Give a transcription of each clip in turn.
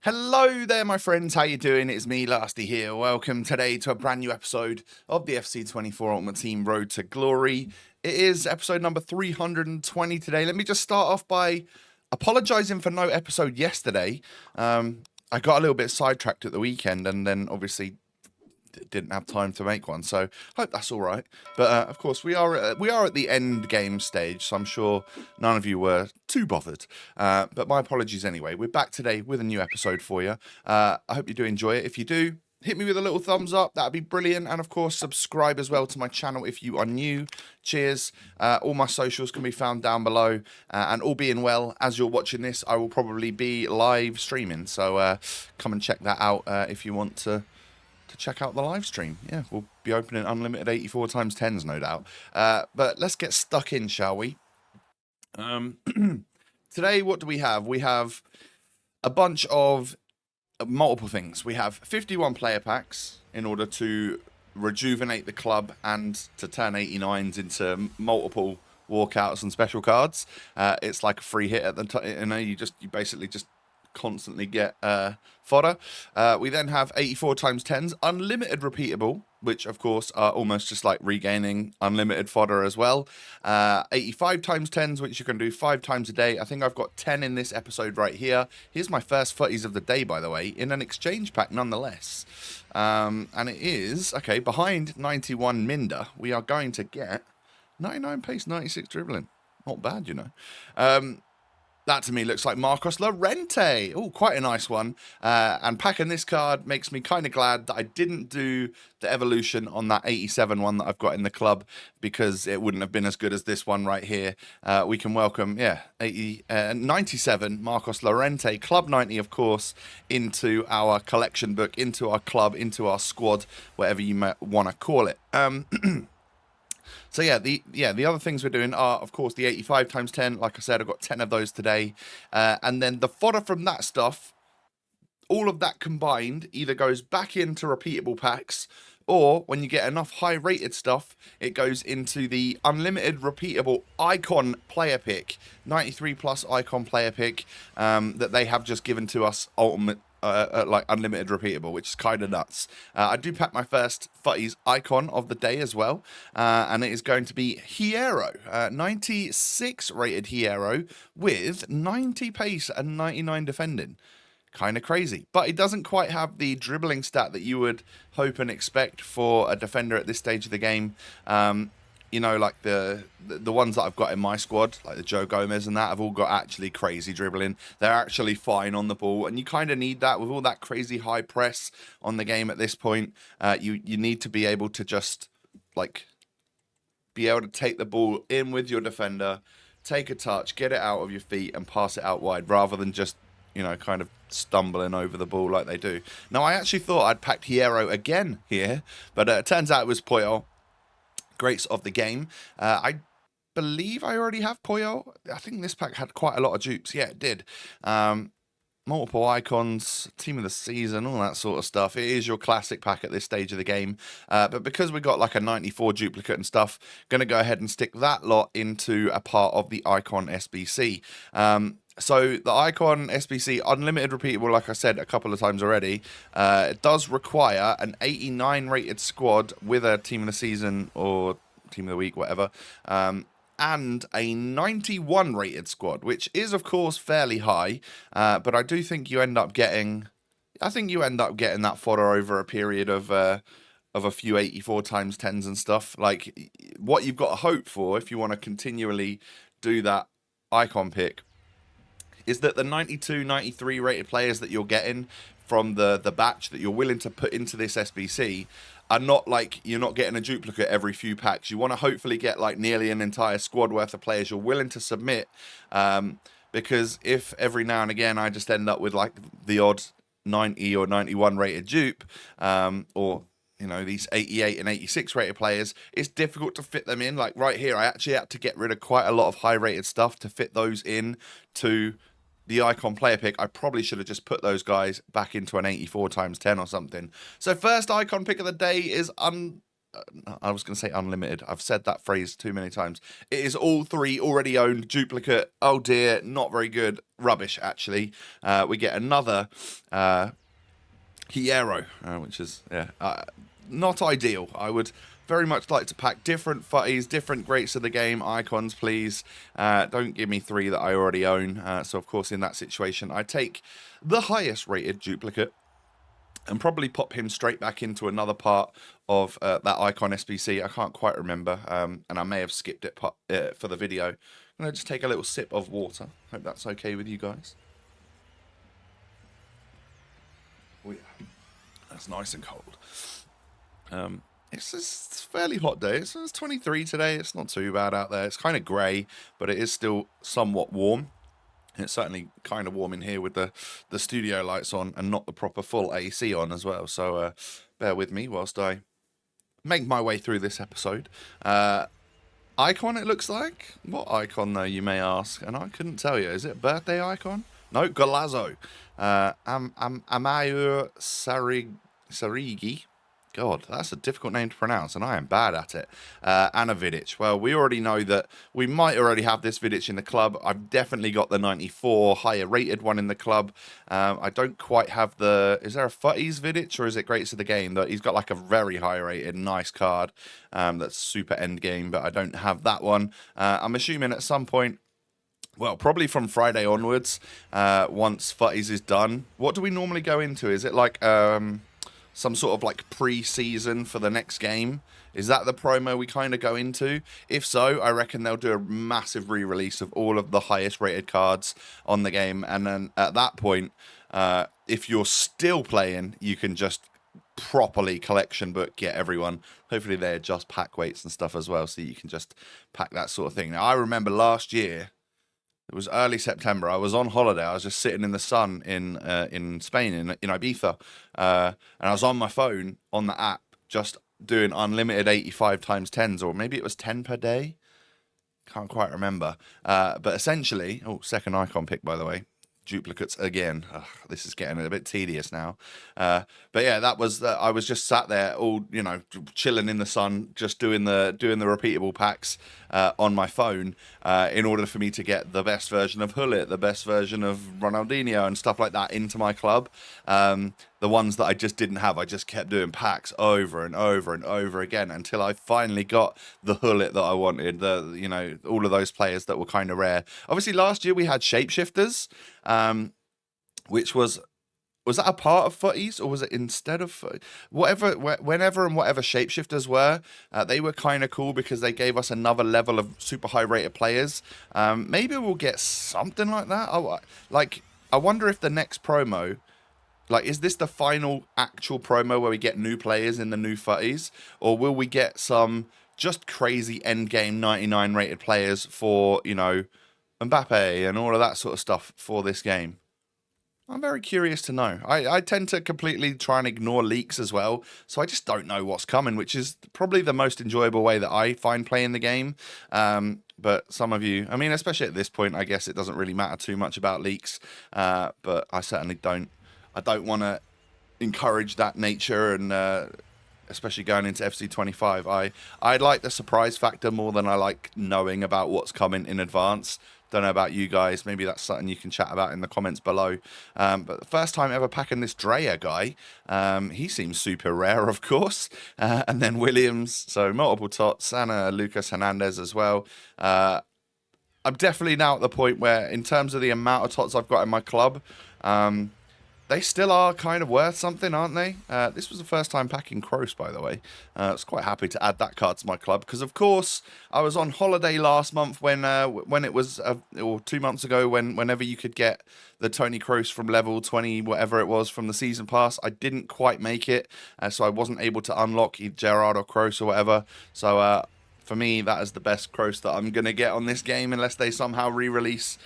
Hello there, my friends. How you doing? It's me, Lasty here. Welcome today to a brand new episode of the FC24 Ultimate Team Road to Glory. It is episode number 320 today. Let me just start off by apologising for no episode yesterday. I got a little bit sidetracked at the weekend, and then obviously didn't have time to make one, so hope that's all right. But of course, we are at the end game stage, so I'm sure none of you were too bothered. But my apologies anyway. We're back today with a new episode for you. I hope you do enjoy it. If you do, hit me with a little thumbs up. That'd be brilliant. And of course, subscribe as well to my channel if you are new. Cheers. All my socials can be found down below. And all being well, as you're watching this, I will probably be live streaming. So come and check that out if you want to check out the live stream. Yeah, we'll be opening unlimited 84 times 10s, no doubt. But let's get stuck in, shall we? Today, what do we have? We have a bunch of multiple things. We have 51 player packs in order to rejuvenate the club and to turn 89s into multiple walkouts and special cards. It's like a free hit at the time. You basically just constantly get fodder. We then have 84 times 10s, unlimited repeatable, which of course are almost just like regaining unlimited fodder as well. 85 times 10s, which you can do 5 times a day. I think I've got 10 in this episode right here. Here's my first Futties of the day, by the way, in an exchange pack nonetheless. And it is, okay, behind 91 Minder, we are going to get 99 pace, 96 dribbling. Not bad, you know. That to me looks like Marcos Llorente. Oh, quite a nice one. And packing this card makes me kind of glad that I didn't do the evolution on that 87 one that I've got in the club, because it wouldn't have been as good as this one right here. We can welcome, 97 Marcos Llorente, Club 90, of course, into our collection book, into our club, into our squad, whatever you might want to call it. So the other things we're doing are, of course, the 85 times 10. Like I said, I've got 10 of those today. And then the fodder from that stuff, all of that combined, either goes back into repeatable packs, or when you get enough high-rated stuff, it goes into the unlimited repeatable icon player pick, 93 plus icon player pick that they have just given to us ultimate. Like unlimited repeatable, which is kind of nuts. I do pack my first Futties icon of the day as well, and it is going to be Hierro, 96 rated Hierro with 90 pace and 99 defending. Kind of crazy, but it doesn't quite have the dribbling stat that you would hope and expect for a defender at this stage of the game. You know, like the ones that I've got in my squad, like the Joe Gomez and that, have all got actually crazy dribbling. They're actually fine on the ball, and you kind of need that with all that crazy high press on the game at this point. You need to be able to just, like, be able to take the ball in with your defender, take a touch, get it out of your feet, and pass it out wide, rather than just, you know, kind of stumbling over the ball like they do. Now, I actually thought I'd packed Hierro again here, but it turns out it was Puyol. Greats of the game. I believe I already have Puyol. I think this pack had quite a lot of dupes. Yeah, it did. Multiple icons, team of the season, all that sort of stuff. It is your classic pack at this stage of the game. But because we got like a 94 duplicate and stuff, going to go ahead and stick that lot into a part of the icon SBC. So the Icon SBC Unlimited Repeatable, like I said a couple of times already, it does require an 89 rated squad with a Team of the Season or Team of the Week, whatever, and a 91 rated squad, which is, of course, fairly high, but I do think you end up getting... that fodder over a period of a few 84 times 10s and stuff. Like, what you've got to hope for if you want to continually do that icon pick is that the 92, 93 rated players that you're getting from the batch that you're willing to put into this SBC are not like, you're not getting a duplicate every few packs. You want to hopefully get like nearly an entire squad worth of players you're willing to submit, because if every now and again I just end up with like the odd 90 or 91 rated dupe, or you know, these 88 and 86 rated players, it's difficult to fit them in. Like right here, I actually had to get rid of quite a lot of high rated stuff to fit those in to the icon player pick. I probably should have just put those guys back into an 84 times 10 or something. So first icon pick of the day is I was going to say unlimited. I've said that phrase too many times. It is all 3 already owned duplicate. Oh dear, not very good. Rubbish, actually. We get another Hierro, which is not ideal. I would very much like to pack different Futties, different greats of the game icons, please. Don't give me 3 that I already own. So, of course, in that situation, I take the highest rated duplicate and probably pop him straight back into another part of that icon SBC. I can't quite remember, and I may have skipped it for the video. I'm going to just take a little sip of water. Hope that's okay with you guys. Oh, yeah. That's nice and cold. It's a fairly hot day. It's 23 today. It's not too bad out there. It's kind of grey, but it is still somewhat warm. It's certainly kind of warm in here with the studio lights on and not the proper full AC on as well. So bear with me whilst I make my way through this episode. Icon, it looks like. What icon, though, you may ask? And I couldn't tell you. Is it birthday icon? No, Golazzo. Amayu Sarigi. God, that's a difficult name to pronounce, and I am bad at it. And a Vidic. Well, we already know that we might already have this Vidic in the club. I've definitely got the 94 higher rated one in the club. I don't quite have the... Is there a Futties Vidic, or is it Greats of the Game? He's got like a very high rated, nice card that's super end game, but I don't have that one. I'm assuming at some point... Well, probably from Friday onwards, once Futties is done. What do we normally go into? Is it like... some sort of like pre-season for the next game? Is that the promo we kind of go into? If so, I reckon they'll do a massive re-release of all of the highest rated cards on the game. And then at that point, if you're still playing, you can just properly collection book, get everyone. Hopefully they adjust pack weights and stuff as well, so you can just pack that sort of thing. Now, I remember last year, it was early September. I was on holiday. I was just sitting in the sun in Spain, in Ibiza. And I was on my phone, on the app, just doing unlimited 85 times 10s, or maybe it was 10 per day. Can't quite remember. But essentially... Oh, second icon pick, by the way. Duplicates again. Ugh, this is getting a bit tedious now. But yeah, that was... I was just sat there, all, chilling in the sun, just doing the repeatable packs on my phone in order for me to get the best version of Hullet, the best version of Ronaldinho and stuff like that into my club. The ones that I just didn't have, I just kept doing packs over and over and over again until I finally got the Hullet that I wanted. All of those players that were kind of rare. Obviously, last year we had Shapeshifters, which was that a part of Futties, or was it instead of whatever? Whenever and whatever Shapeshifters were, they were kind of cool because they gave us another level of super high rated players. Maybe we'll get something like that. I wonder if the next promo... is this the final actual promo where we get new players in the new Futties? Or will we get some just crazy endgame 99 rated players for, Mbappe and all of that sort of stuff for this game? I'm very curious to know. I tend to completely try and ignore leaks as well, so I just don't know what's coming, which is probably the most enjoyable way that I find playing the game. But some of you, especially at this point, I guess it doesn't really matter too much about leaks, but I certainly don't. I don't want to encourage that nature, and especially going into FC25. I like the surprise factor more than I like knowing about what's coming in advance. Don't know about you guys. Maybe that's something you can chat about in the comments below. But the first time ever packing this Dreyer guy, he seems super rare, of course. And then Williams, so multiple tots, and Lucas Hernandez as well. I'm definitely now at the point where, in terms of the amount of tots I've got in my club, they still are kind of worth something, aren't they? This was the first time packing Kroos, by the way. I was quite happy to add that card to my club because, of course, I was on holiday last month when it was, or 2 months ago, whenever you could get the Tony Kroos from level 20, whatever it was, from the season pass. I didn't quite make it, so I wasn't able to unlock Gerrard or Kroos or whatever. So for me, that is the best Kroos that I'm going to get on this game, unless they somehow re-release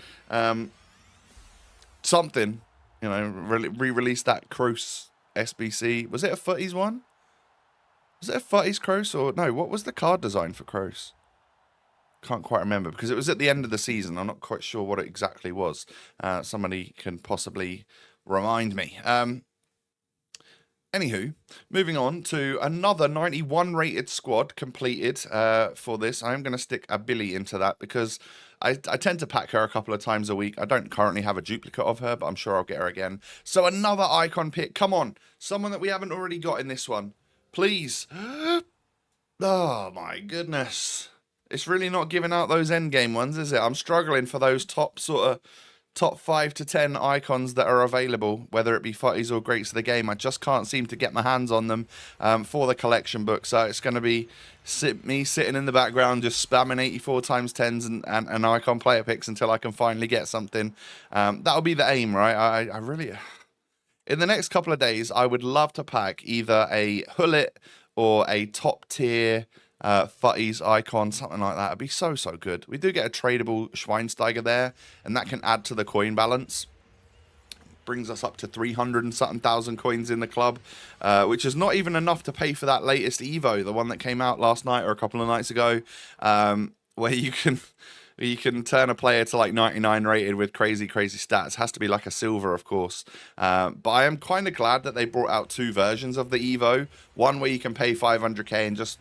something. Re-release that Kroos SBC. Was it a Futties one? Was it a Futties Kroos? Or no, what was the card design for Kroos? Can't quite remember because it was at the end of the season. I'm not quite sure what it exactly was. Somebody can possibly remind me. Anywho, moving on to another 91 rated squad completed for this. I'm going to stick a Billy into that because I tend to pack her a couple of times a week. I don't currently have a duplicate of her, but I'm sure I'll get her again. So another icon pick. Come on. Someone that we haven't already got in this one. Please. Oh, my goodness. It's really not giving out those endgame ones, is it? I'm struggling for those top 5 to 10 icons that are available, whether it be Futties or Greats of the Game. I just can't seem to get my hands on them for the collection book. So it's going to be me sitting in the background just spamming 84 times 10s and icon player picks until I can finally get something. That'll be the aim, right? I really... In the next couple of days, I would love to pack either a Hullet or a top tier Futties icon, something like that. It'd be so good. We do get a tradable Schweinsteiger there, and that can add to the coin balance. Brings us up to 300 and something thousand coins in the club, which is not even enough to pay for that latest Evo, the one that came out last night or a couple of nights ago, where you can turn a player to like 99 rated with crazy stats. Has to be like a silver, of course. But I am kind of glad that they brought out 2 versions of the Evo. One where you can pay 500k and just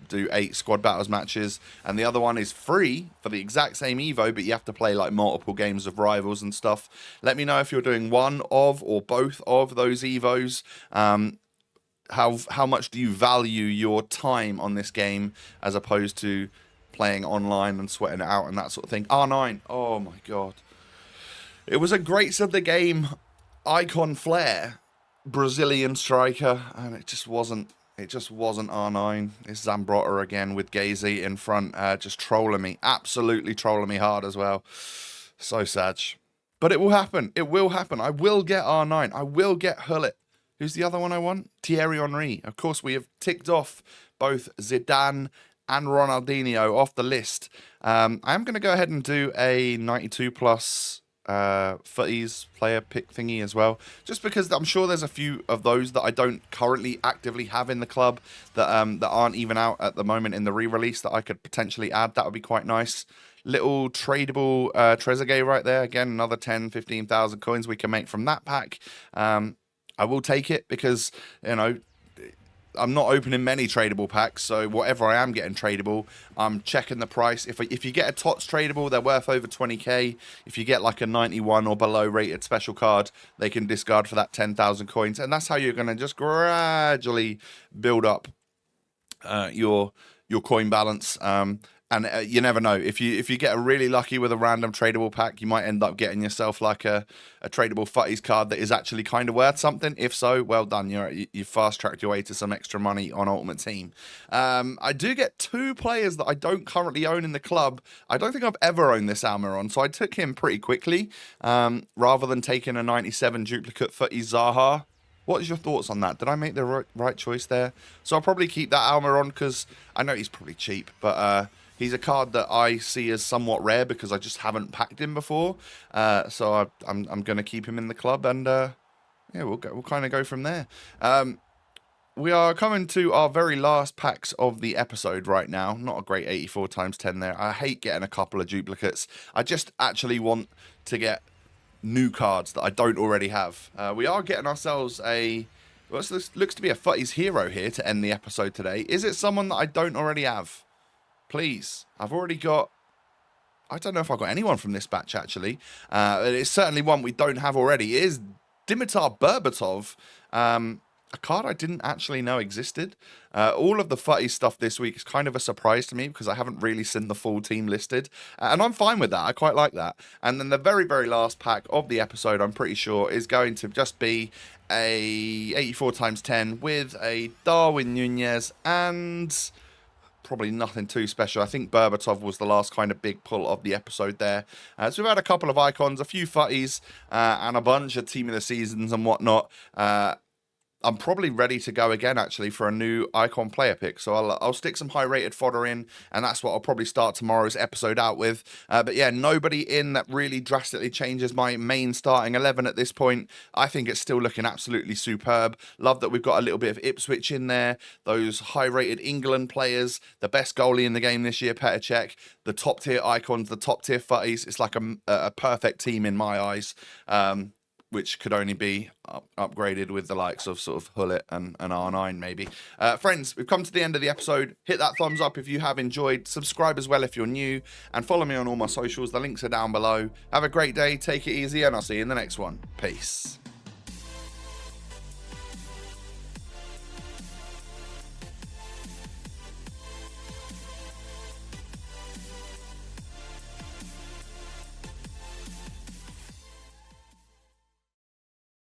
do 8 squad battles matches, and the other one is free for the exact same Evo, but you have to play like multiple games of rivals and stuff. Let me know if you're doing one of or both of those Evos. How much do you value your time on this game as opposed to playing online and sweating it out and that sort of thing? R9, oh my god, it was a Greats of the Game icon flair Brazilian striker, and it just wasn't R9. It's Zambrotta again with Gazy in front, just trolling me. Absolutely trolling me hard as well. So sad. But it will happen. It will happen. I will get R9. I will get Hullet. Who's the other one I want? Thierry Henry. Of course, we have ticked off both Zidane and Ronaldinho off the list. I am going to go ahead and do a 92 plus Futties player pick thingy as well, just because I'm sure there's a few of those that I don't currently actively have in the club that aren't even out at the moment in the re-release that I could potentially add. That would be quite nice. Little tradable Trezeguet right there. Again, another 10,000-15,000 coins we can make from that pack. I will take it because, you know, I'm not opening many tradable packs, so whatever I am getting tradable, I'm checking the price. If you get a TOTS tradable, they're worth over 20k. If you get like a 91 or below rated special card, they can discard for that 10,000 coins, and that's how you're going to just gradually build up your coin balance. And you never know. If you get really lucky with a random tradable pack, you might end up getting yourself like a tradable Futties card that is actually kind of worth something. If so, well done. You fast-tracked your way to some extra money on Ultimate Team. I do get 2 players that I don't currently own in the club. I don't think I've ever owned this Almiron, so I took him pretty quickly rather than taking a 97 duplicate Futties Zaha. What is your thoughts on that? Did I make the right choice there? So I'll probably keep that Almiron because I know he's probably cheap, but... he's a card that I see as somewhat rare because I just haven't packed him before. So I'm going to keep him in the club, and yeah, we'll kind of go from there. We are coming to our very last packs of the episode right now. Not a great 84 times 10 there. I hate getting a couple of duplicates. I just actually want to get new cards that I don't already have. We are getting ourselves a... Well, this looks to be a Futties hero here to end the episode today. Is it someone that I don't already have? Please. I've already got... I don't know if I've got anyone from this batch, actually. It's certainly one we don't have already. It is Dimitar Berbatov, a card I didn't actually know existed. All of the Futties stuff this week is kind of a surprise to me because I haven't really seen the full team listed. And I'm fine with that. I quite like that. And then the very, very last pack of the episode, I'm pretty sure, is going to just be a 84 times 10 with a Darwin Nunez and... probably nothing too special. I think Berbatov was the last kind of big pull of the episode there. So we've had a couple of icons, a few Futties, and a bunch of Team of the Seasons and whatnot. I'm probably ready to go again, actually, for a new icon player pick. So I'll stick some high-rated fodder in, and that's what I'll probably start tomorrow's episode out with. But yeah, nobody in that really drastically changes my main starting 11 at this point. I think it's still looking absolutely superb. Love that we've got a little bit of Ipswich in there. Those high-rated England players, the best goalie in the game this year, Petr Cech, the top-tier icons, the top-tier Futties. It's like a perfect team in my eyes. which could only be upgraded with the likes of sort of Hullet and R9 maybe. Friends, we've come to the end of the episode. Hit that thumbs up if you have enjoyed. Subscribe as well if you're new. And follow me on all my socials. The links are down below. Have a great day. Take it easy. And I'll see you in the next one. Peace.